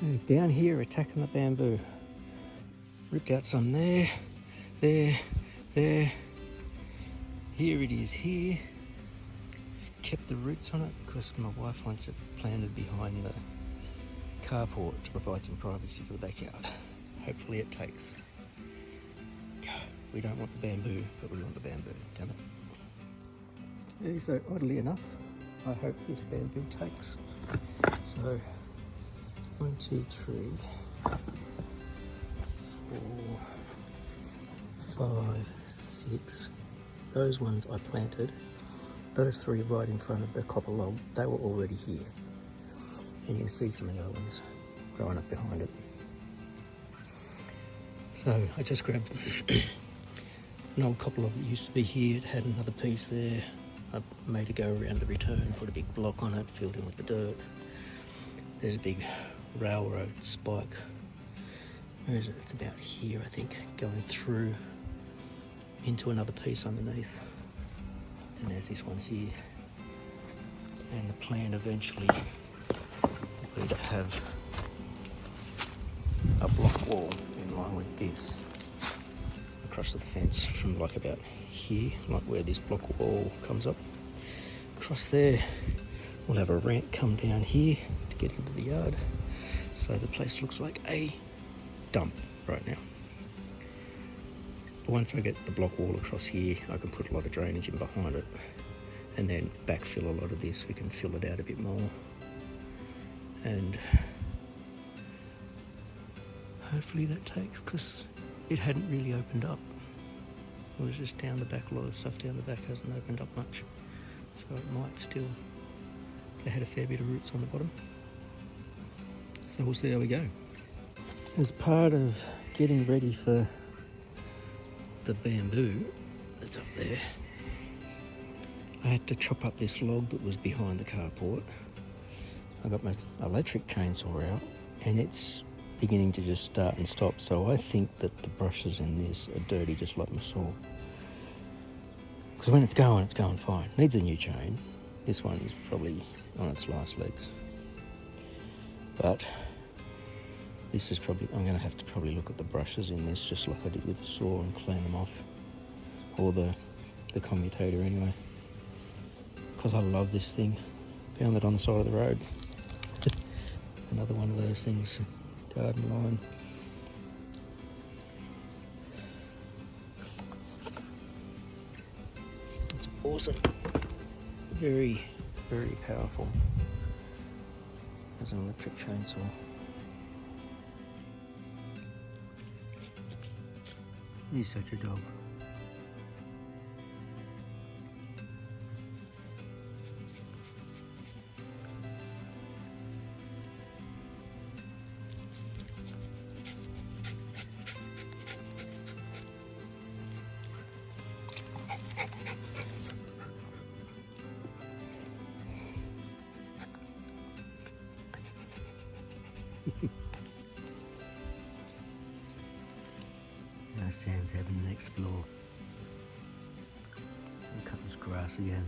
And down here attacking the bamboo. Ripped out some there, there, there. Here it is here. Kept the roots on it because my wife wants it planted behind the carport to provide some privacy to the backyard. Hopefully it takes. We don't want the bamboo, but we want the bamboo, damn it. Yeah, so oddly enough, I hope this bamboo takes. So 1, 2, 3, 4, 5, 6. Those ones I planted. Those 3 right in front of the copper log, they were already here. And you can see some of the other ones growing up behind it. So I just grabbed an old copper log that used to be here. It had another piece there. I made it go around the return, put a big block on it, filled in with the dirt. There's a big railroad spike. Where is it? It's about here, I think, going through into another piece underneath. And there's this one here. And the plan eventually will be to have a block wall in line with this across the fence from like about here, like where this block wall comes up. Across there, we'll have a ramp come down here to get into the yard. So the place looks like a dump right now. But once I get the block wall across here, I can put a lot of drainage in behind it and then backfill a lot of this. We can fill it out a bit more. And hopefully that takes, because it hadn't really opened up. It was just down the back. A lot of the stuff down the back hasn't opened up much. So it might still, they had a fair bit of roots on the bottom. So we'll see how we go. As part of getting ready for the bamboo that's up there, I had to chop up this log that was behind the carport. I got my electric chainsaw out and it's beginning to just start and stop, so I think that the brushes in this are dirty just like my saw. Because when it's going fine. Needs a new chain. This one is probably on its last legs. But this is probably, I'm going to have to probably look at the brushes in this just like I did with the saw and clean them off. Or the commutator anyway. Because I love this thing. Found it on the side of the road. Another one of those things. Garden line. It's awesome. Very, very powerful as an electric chainsaw. He's such a dog. Now Sam's having an explore. And cut this grass again.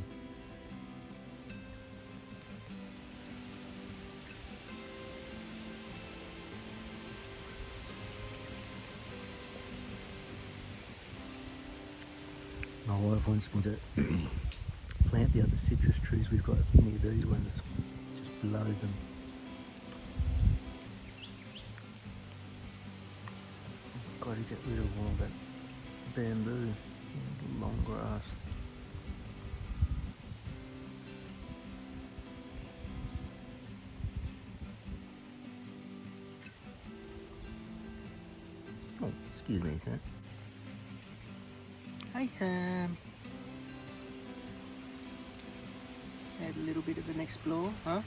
My wife wants me to plant the other citrus trees we've got near these ones, just below them. Got to get rid of all that bamboo and long grass. Oh, excuse me, Sam. Hi, Sam. Had a little bit of an explore, huh?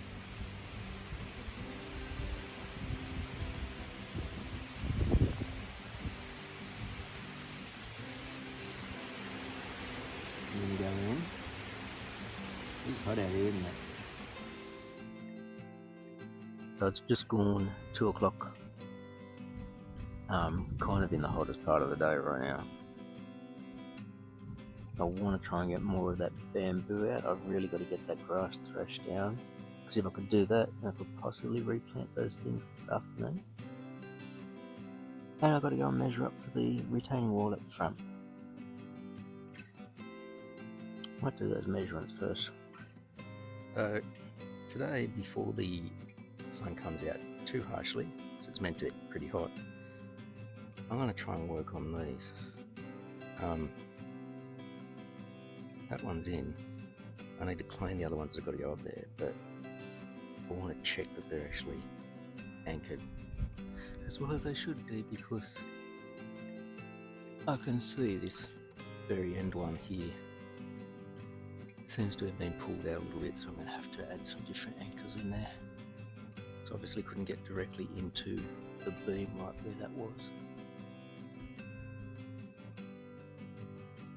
You want to go in? It's hot out here, isn't it? So it's just gone 2 o'clock. Kind of in the hottest part of the day right now. I want to try and get more of that bamboo out. I've really got to get that grass thrashed down. because if I could do that, I could possibly replant those things this afternoon. And I've got to go and measure up for the retaining wall at the front. Might do those measurements first. Today, before the sun comes out too harshly, so it's meant to get pretty hot, I'm going to try and work on these. That one's in. I need to clean the other ones that have got to go up there, but I want to check that they're actually anchored as well as they should be, because I can see this very end one here seems to have been pulled out a little bit, so I'm going to have to add some different anchors in there. So obviously couldn't get directly into the beam right where that was.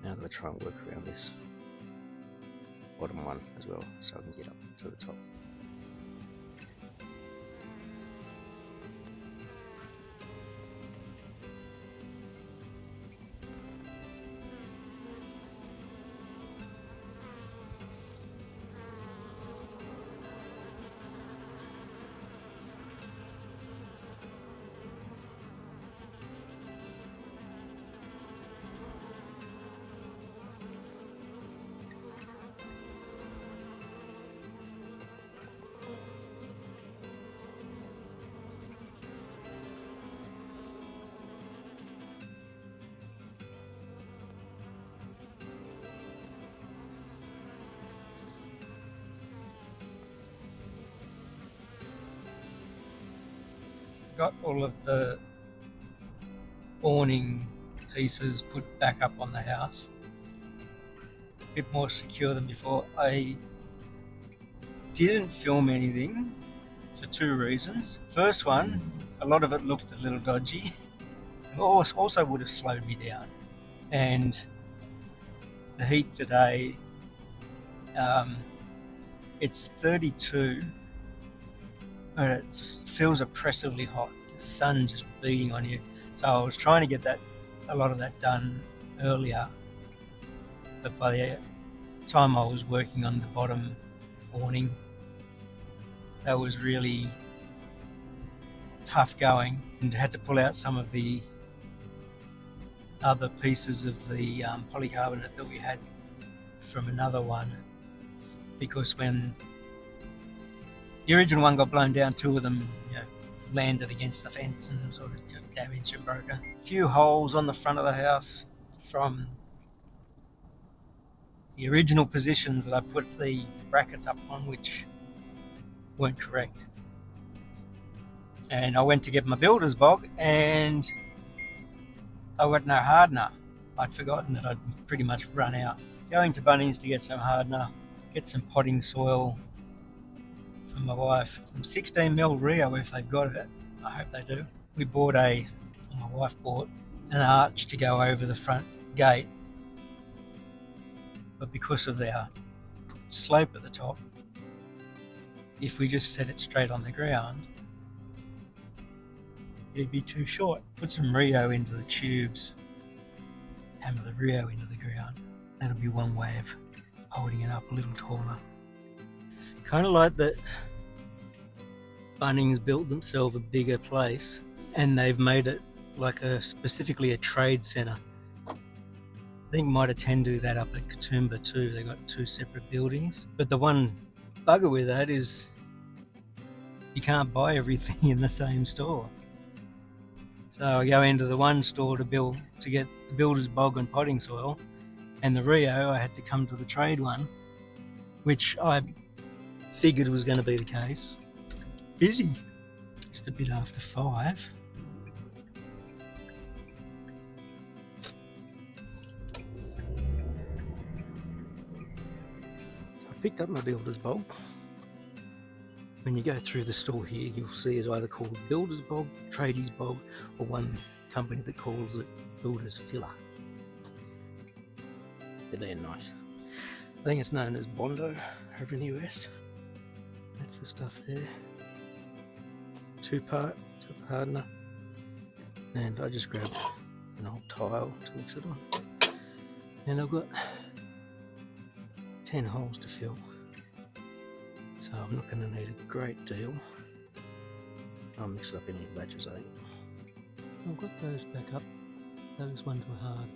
Now I've got to try and work around this bottom one as well, so I can get up to the top. Got all of the awning pieces put back up on the house, a bit more secure than before. I didn't film anything for two reasons. First one, a lot of it looked a little dodgy. It also would have slowed me down, and the heat today, it's 32, but it feels oppressively hot. The sun just beating on you. So I was trying to get a lot of that done earlier, but by the time I was working on the bottom awning, that was really tough going, and had to pull out some of the other pieces of the polycarbonate that we had from another one, because when the original one got blown down, two of them landed against the fence and sort of got damaged and broken. A few holes on the front of the house from the original positions that I put the brackets up on, which weren't correct. And I went to get my builder's bog and I got no hardener. I'd forgotten that I'd pretty much run out. Going to Bunnings to get some hardener, get some potting soil for my wife, some 16mm Rio if they've got it. I hope they do. My wife bought an arch to go over the front gate, but because of their slope at the top, if we just set it straight on the ground, it'd be too short. Put some Rio into the tubes, hammer the Rio into the ground. That'll be one way of holding it up a little taller. Kind of like that Bunnings built themselves a bigger place, and they've made it like specifically a trade centre. I think Mitre 10 do that up at Katoomba too. They got two separate buildings, but the one bugger with that is you can't buy everything in the same store. So I go into the one store to get the builder's bog and potting soil, and the Rio I had to come to the trade one, which I figured was going to be the case. Busy, just a bit after 5. So I picked up my builder's bog. When you go through the store here, you'll see it's either called builder's bog, tradies bog, or one company that calls it builder's filler. They're being nice. I think it's known as Bondo over in the US. That's the stuff there. 2-part hardener, and I just grabbed an old tile to mix it on, and I've got 10 holes to fill, so So I'm not going to need a great deal. I'll mix it up in little batches, I think. I've got those back up. Those ones were hard.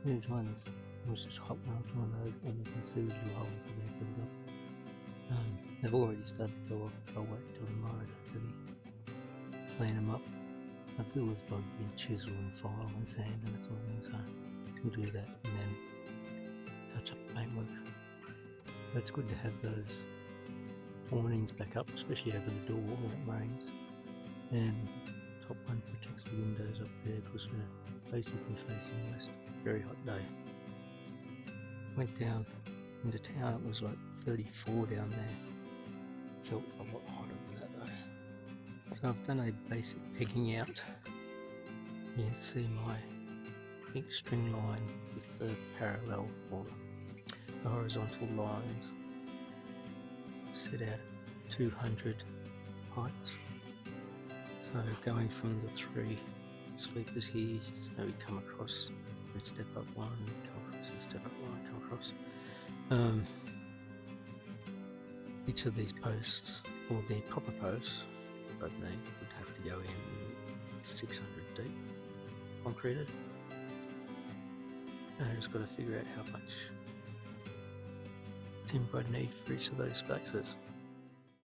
These ones was just hot when I was doing those, and you can see the little holes that they filled up. They've already started to go off. I'll wait till tomorrow to really clean them up. I feel it's got a big chisel and file and sand and that sort of thing, so we'll do that and then touch up the paintwork. But it's good to have those awnings back up, especially over the door when it rains. And top one protects the windows up there because we're basically facing west. Very hot day. Went down into town, it was like 34 down there. Felt a lot hotter than that though. So I've done a basic pegging out. You can see my pink string line with the parallel or the horizontal lines set out at 200 heights. So going from the 3 sleepers here, so we come across and step up one, come across and step up one, come across. Each of these posts, or the proper posts, but they would have to go in 600 deep, concreted. And I just got to figure out how much timber I need for each of those spaces.